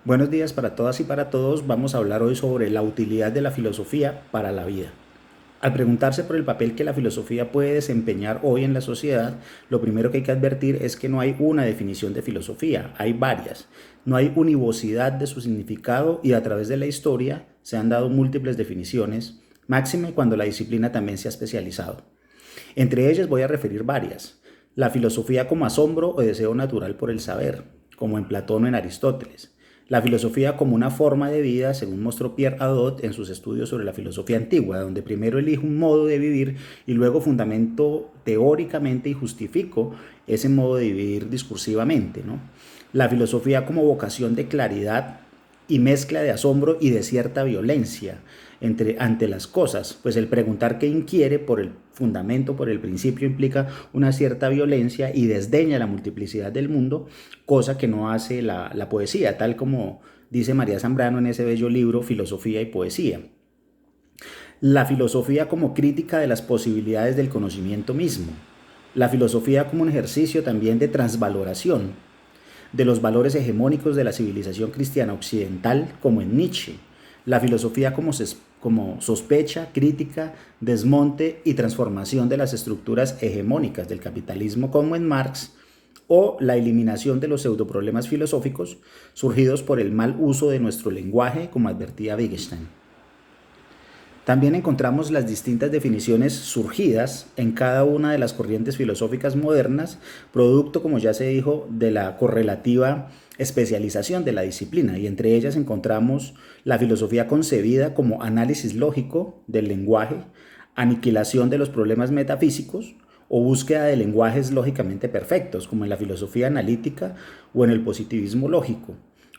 Buenos días para todas y para todos. Vamos a hablar hoy sobre la utilidad de la filosofía para la vida. Al preguntarse por el papel que la filosofía puede desempeñar hoy en la sociedad, lo primero que hay que advertir es que no hay una definición de filosofía, hay varias. No hay univocidad de su significado y a través de la historia se han dado múltiples definiciones, máxime cuando la disciplina también se ha especializado. Entre ellas voy a referir varias. La filosofía como asombro o deseo natural por el saber, como en Platón o en Aristóteles. La filosofía como una forma de vida, según mostró Pierre Hadot en sus estudios sobre la filosofía antigua, donde primero elijo un modo de vivir y luego fundamento teóricamente y justifico ese modo de vivir discursivamente, ¿no? La filosofía como vocación de claridad y mezcla de asombro y de cierta violencia ante las cosas, pues el preguntar qué inquiere por el fundamento, por el principio, implica una cierta violencia y desdeña la multiplicidad del mundo, cosa que no hace la poesía, tal como dice María Zambrano en ese bello libro Filosofía y Poesía. La filosofía como crítica de las posibilidades del conocimiento mismo. La filosofía como un ejercicio también de transvaloración de los valores hegemónicos de la civilización cristiana occidental, como en Nietzsche. La filosofía como sospecha, crítica, desmonte y transformación de las estructuras hegemónicas del capitalismo, como en Marx, o la eliminación de los pseudoproblemas filosóficos surgidos por el mal uso de nuestro lenguaje, como advertía Wittgenstein. También encontramos las distintas definiciones surgidas en cada una de las corrientes filosóficas modernas, producto, como ya se dijo, de la correlativa especialización de la disciplina, y entre ellas encontramos la filosofía concebida como análisis lógico del lenguaje, aniquilación de los problemas metafísicos o búsqueda de lenguajes lógicamente perfectos, como en la filosofía analítica o en el positivismo lógico,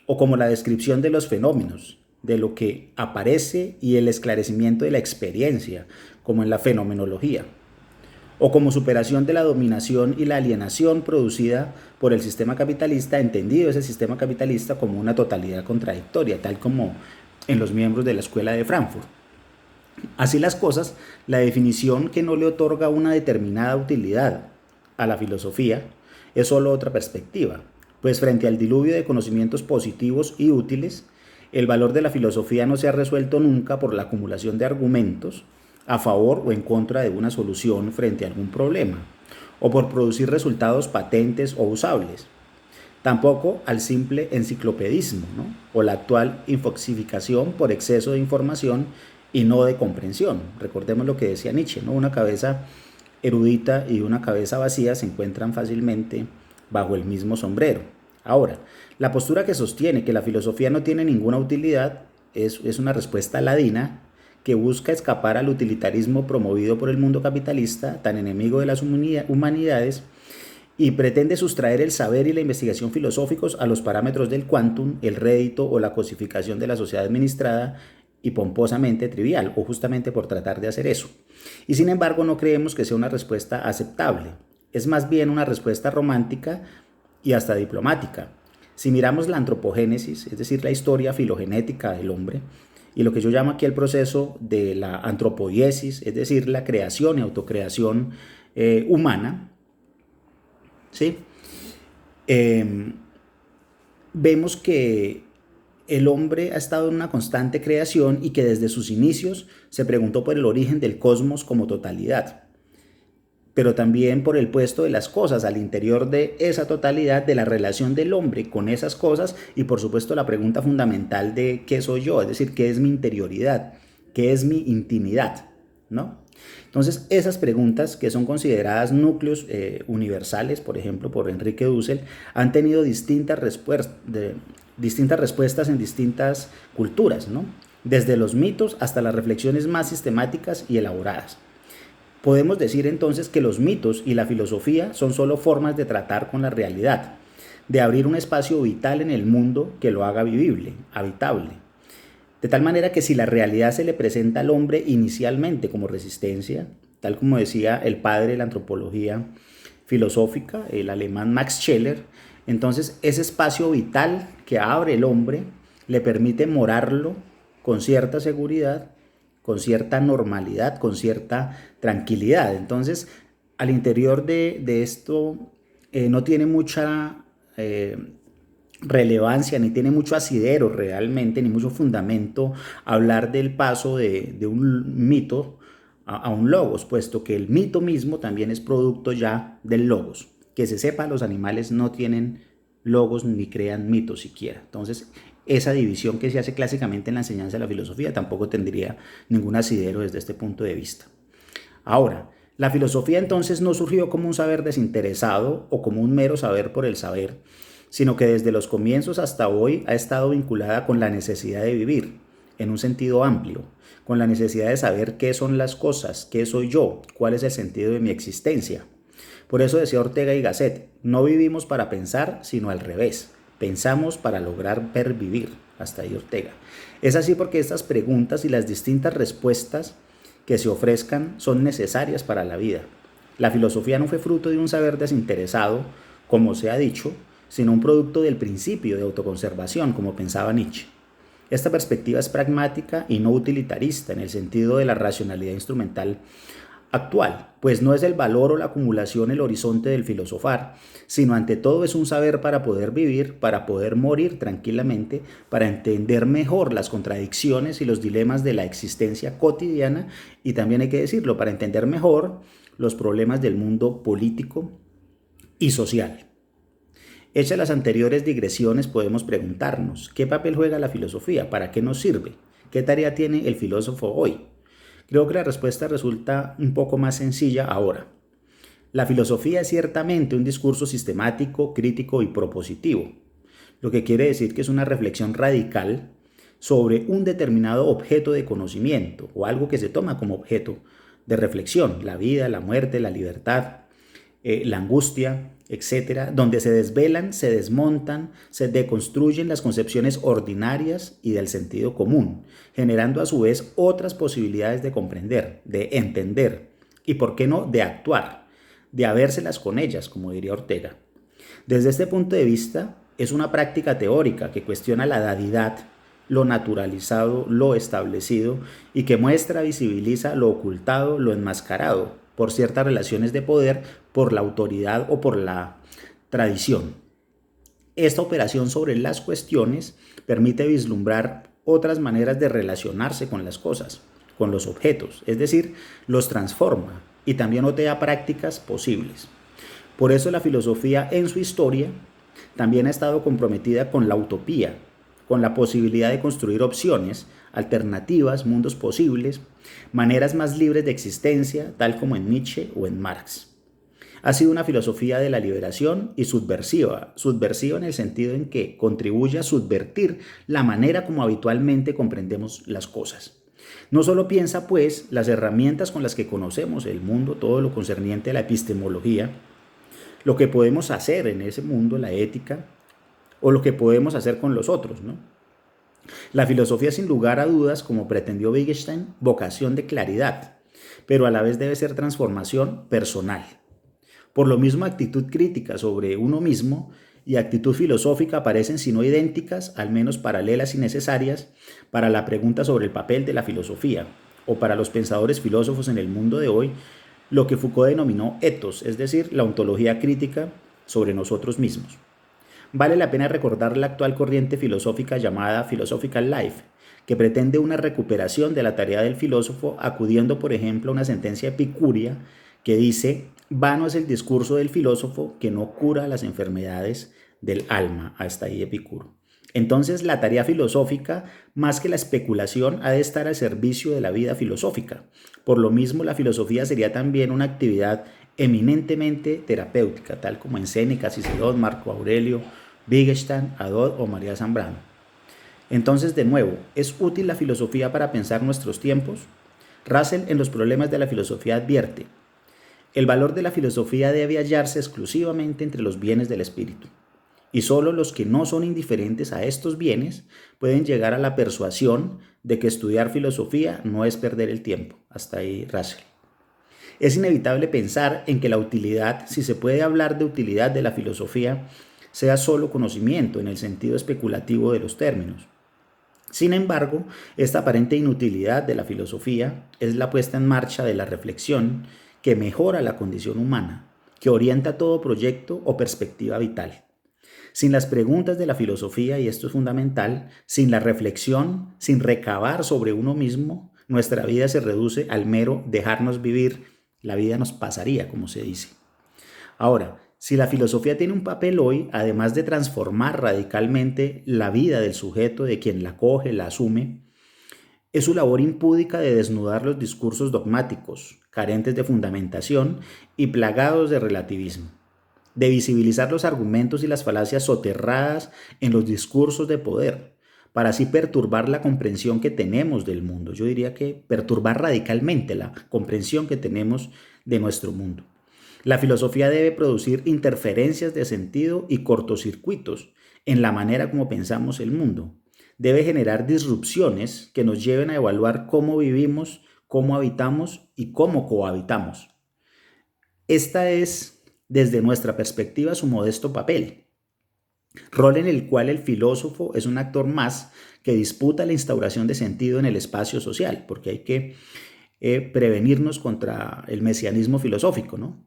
o como la descripción de los fenómenos, de lo que aparece y el esclarecimiento de la experiencia, como en la fenomenología, o como superación de la dominación y la alienación producida por el sistema capitalista, entendido ese sistema capitalista como una totalidad contradictoria, tal como en los miembros de la Escuela de Frankfurt. Así las cosas, la definición que no le otorga una determinada utilidad a la filosofía es solo otra perspectiva, pues frente al diluvio de conocimientos positivos y útiles, el valor de la filosofía no se ha resuelto nunca por la acumulación de argumentos a favor o en contra de una solución frente a algún problema, o por producir resultados patentes o usables. Tampoco al simple enciclopedismo, ¿no? O la actual infoxificación por exceso de información y no de comprensión. Recordemos lo que decía Nietzsche, ¿no? Una cabeza erudita y una cabeza vacía se encuentran fácilmente bajo el mismo sombrero. Ahora, la postura que sostiene que la filosofía no tiene ninguna utilidad es una respuesta ladina que busca escapar al utilitarismo promovido por el mundo capitalista, tan enemigo de las humanidades, y pretende sustraer el saber y la investigación filosóficos a los parámetros del quantum, el rédito o la cosificación de la sociedad administrada y pomposamente trivial, o justamente por tratar de hacer eso. Y sin embargo no creemos que sea una respuesta aceptable. Es más bien una respuesta romántica y hasta diplomática. Si miramos la antropogénesis, es decir, la historia filogenética del hombre, y lo que yo llamo aquí el proceso de la antropoiesis, es decir, la creación y autocreación humana, ¿sí? Eh, Vemos que el hombre ha estado en una constante creación y que desde sus inicios se preguntó por el origen del cosmos como totalidad, pero también por el puesto de las cosas al interior de esa totalidad, de la relación del hombre con esas cosas y por supuesto la pregunta fundamental de qué soy yo, es decir, qué es mi interioridad, qué es mi intimidad, ¿no? Entonces, esas preguntas que son consideradas núcleos universales, por ejemplo, por Enrique Dussel, han tenido distintas respuestas en distintas culturas, ¿no? Desde los mitos hasta las reflexiones más sistemáticas y elaboradas. Podemos decir entonces que los mitos y la filosofía son solo formas de tratar con la realidad, de abrir un espacio vital en el mundo que lo haga vivible, habitable. De tal manera que si la realidad se le presenta al hombre inicialmente como resistencia, tal como decía el padre de la antropología filosófica, el alemán Max Scheler, entonces ese espacio vital que abre el hombre le permite morarlo con cierta seguridad, con cierta normalidad, con cierta tranquilidad. Entonces, al interior de esto no tiene mucha relevancia, ni tiene mucho asidero realmente, ni mucho fundamento hablar del paso de un mito a un logos, puesto que el mito mismo también es producto ya del logos. Que se sepa, los animales no tienen logos ni crean mitos siquiera. Entonces, esa división que se hace clásicamente en la enseñanza de la filosofía tampoco tendría ningún asidero desde este punto de vista. Ahora, la filosofía entonces no surgió como un saber desinteresado o como un mero saber por el saber, sino que desde los comienzos hasta hoy ha estado vinculada con la necesidad de vivir, en un sentido amplio, con la necesidad de saber qué son las cosas, qué soy yo, cuál es el sentido de mi existencia. Por eso decía Ortega y Gasset, no vivimos para pensar, sino al revés, pensamos para lograr pervivir. Hasta ahí Ortega. Es así porque estas preguntas y las distintas respuestas que se ofrezcan son necesarias para la vida. La filosofía no fue fruto de un saber desinteresado, como se ha dicho, sino un producto del principio de autoconservación, como pensaba Nietzsche. Esta perspectiva es pragmática y no utilitarista en el sentido de la racionalidad instrumental actual, pues no es el valor o la acumulación el horizonte del filosofar, sino ante todo es un saber para poder vivir, para poder morir tranquilamente, para entender mejor las contradicciones y los dilemas de la existencia cotidiana y también hay que decirlo, para entender mejor los problemas del mundo político y social. Hechas las anteriores digresiones, podemos preguntarnos, ¿qué papel juega la filosofía? ¿Para qué nos sirve? ¿Qué tarea tiene el filósofo hoy? Creo que la respuesta resulta un poco más sencilla ahora. La filosofía es ciertamente un discurso sistemático, crítico y propositivo, lo que quiere decir que es una reflexión radical sobre un determinado objeto de conocimiento o algo que se toma como objeto de reflexión, la vida, la muerte, la libertad, la angustia, etcétera, donde se desvelan, se desmontan, se deconstruyen las concepciones ordinarias y del sentido común, generando a su vez otras posibilidades de comprender, de entender y, por qué no, de actuar, de habérselas con ellas, como diría Ortega. Desde este punto de vista, es una práctica teórica que cuestiona la dadidad, lo naturalizado, lo establecido y que muestra, visibiliza lo ocultado, lo enmascarado por ciertas relaciones de poder, por la autoridad o por la tradición. Esta operación sobre las cuestiones permite vislumbrar otras maneras de relacionarse con las cosas, con los objetos, es decir, los transforma y también otea prácticas posibles. Por eso la filosofía en su historia también ha estado comprometida con la utopía, con la posibilidad de construir opciones, alternativas, mundos posibles, maneras más libres de existencia, tal como en Nietzsche o en Marx. Ha sido una filosofía de la liberación y subversiva en el sentido en que contribuye a subvertir la manera como habitualmente comprendemos las cosas. No solo piensa, pues, las herramientas con las que conocemos el mundo, todo lo concerniente a la epistemología, lo que podemos hacer en ese mundo, la ética, o lo que podemos hacer con los otros, ¿no? La filosofía, sin lugar a dudas, como pretendió Wittgenstein, vocación de claridad, pero a la vez debe ser transformación personal. Por lo mismo, actitud crítica sobre uno mismo y actitud filosófica parecen, si no idénticas, al menos paralelas y necesarias para la pregunta sobre el papel de la filosofía, o para los pensadores filósofos en el mundo de hoy, lo que Foucault denominó ethos, es decir, la ontología crítica sobre nosotros mismos. Vale la pena recordar la actual corriente filosófica llamada Philosophical Life, que pretende una recuperación de la tarea del filósofo acudiendo, por ejemplo, a una sentencia epicúrea que dice: vano es el discurso del filósofo que no cura las enfermedades del alma. Hasta ahí Epicuro. Entonces, la tarea filosófica, más que la especulación, ha de estar al servicio de la vida filosófica. Por lo mismo, la filosofía sería también una actividad eminentemente terapéutica, tal como en Séneca, Cicerón, Marco Aurelio, Wittgenstein, Hadot o María Zambrano. Entonces, de nuevo, ¿es útil la filosofía para pensar nuestros tiempos? Russell, en Los problemas de la filosofía, advierte: el valor de la filosofía debe hallarse exclusivamente entre los bienes del espíritu, y solo los que no son indiferentes a estos bienes pueden llegar a la persuasión de que estudiar filosofía no es perder el tiempo. Hasta ahí Russell. Es inevitable pensar en que la utilidad, si se puede hablar de utilidad de la filosofía, sea solo conocimiento en el sentido especulativo de los términos. Sin embargo, esta aparente inutilidad de la filosofía es la puesta en marcha de la reflexión que mejora la condición humana, que orienta todo proyecto o perspectiva vital. Sin las preguntas de la filosofía, y esto es fundamental, sin la reflexión, sin recabar sobre uno mismo, nuestra vida se reduce al mero dejarnos vivir. La vida nos pasaría, como se dice. Ahora, si la filosofía tiene un papel hoy, además de transformar radicalmente la vida del sujeto, de quien la coge, la asume, es su labor impúdica de desnudar los discursos dogmáticos, carentes de fundamentación y plagados de relativismo, de visibilizar los argumentos y las falacias soterradas en los discursos de poder, para así perturbar la comprensión que tenemos del mundo. Yo diría que perturbar radicalmente la comprensión que tenemos de nuestro mundo. La filosofía debe producir interferencias de sentido y cortocircuitos en la manera como pensamos el mundo. Debe generar disrupciones que nos lleven a evaluar cómo vivimos, cómo habitamos y cómo cohabitamos. Esta es, desde nuestra perspectiva, su modesto papel, rol en el cual el filósofo es un actor más que disputa la instauración de sentido en el espacio social, porque hay que prevenirnos contra el mesianismo filosófico, ¿no?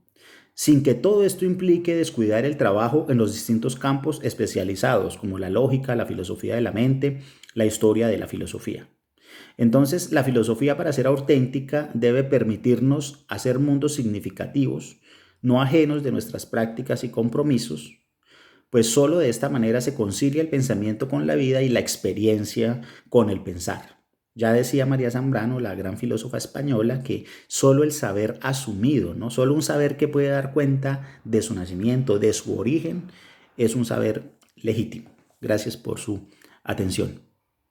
Sin que todo esto implique descuidar el trabajo en los distintos campos especializados, como la lógica, la filosofía de la mente, la historia de la filosofía. Entonces, la filosofía, para ser auténtica, debe permitirnos hacer mundos significativos, no ajenos de nuestras prácticas y compromisos, pues solo de esta manera se concilia el pensamiento con la vida y la experiencia con el pensar. Ya decía María Zambrano, la gran filósofa española, que solo el saber asumido, no solo un saber que puede dar cuenta de su nacimiento, de su origen, es un saber legítimo. Gracias por su atención.